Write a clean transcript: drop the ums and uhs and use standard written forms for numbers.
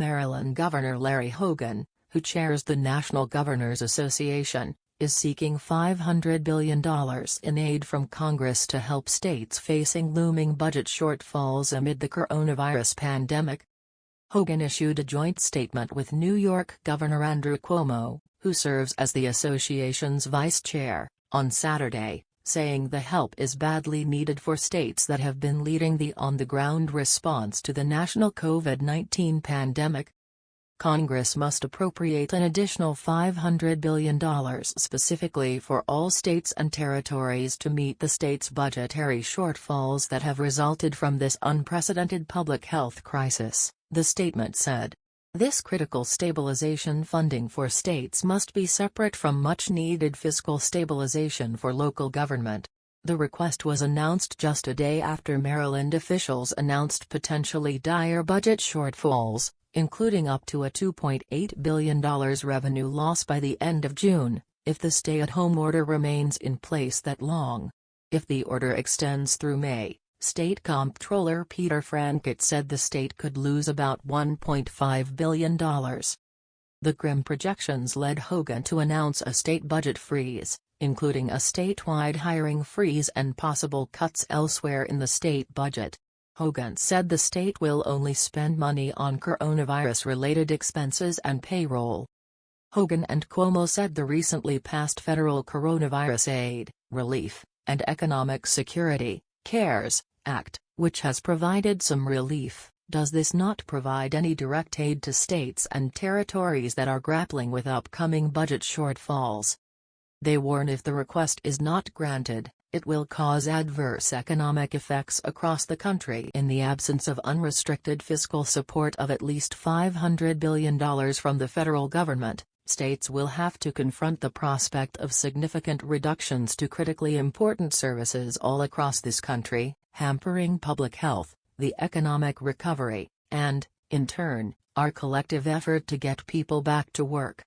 Maryland Governor Larry Hogan, who chairs the National Governors Association, is seeking $500 billion in aid from Congress to help states facing looming budget shortfalls amid the coronavirus pandemic. Hogan issued a joint statement with New York Governor Andrew Cuomo, who serves as the association's vice chair, on Saturday, saying the help is badly needed for states that have been leading the on-the-ground response to the national COVID-19 pandemic. Congress must appropriate an additional $500 billion specifically for all states and territories to meet the states' budgetary shortfalls that have resulted from this unprecedented public health crisis, the statement said. This critical stabilization funding for states must be separate from much-needed fiscal stabilization for local government. The request was announced just a day after Maryland officials announced potentially dire budget shortfalls, including up to a $2.8 billion revenue loss by the end of June, if the stay-at-home order remains in place that long. If the order extends through May, State Comptroller Peter Frankett said the state could lose about $1.5 billion. The grim projections led Hogan to announce a state budget freeze, including a statewide hiring freeze and possible cuts elsewhere in the state budget. Hogan said the state will only spend money on coronavirus-related expenses and payroll. Hogan and Cuomo said the recently passed federal Coronavirus Aid, Relief, and Economic Security, CARES, Act, which has provided some relief, does this not provide any direct aid to states and territories that are grappling with upcoming budget shortfalls. They warn if the request is not granted, it will cause adverse economic effects across the country. In the absence of unrestricted fiscal support of at least $500 billion from the federal government, states will have to confront the prospect of significant reductions to critically important services all across this country, hampering public health, the economic recovery, and, in turn, our collective effort to get people back to work.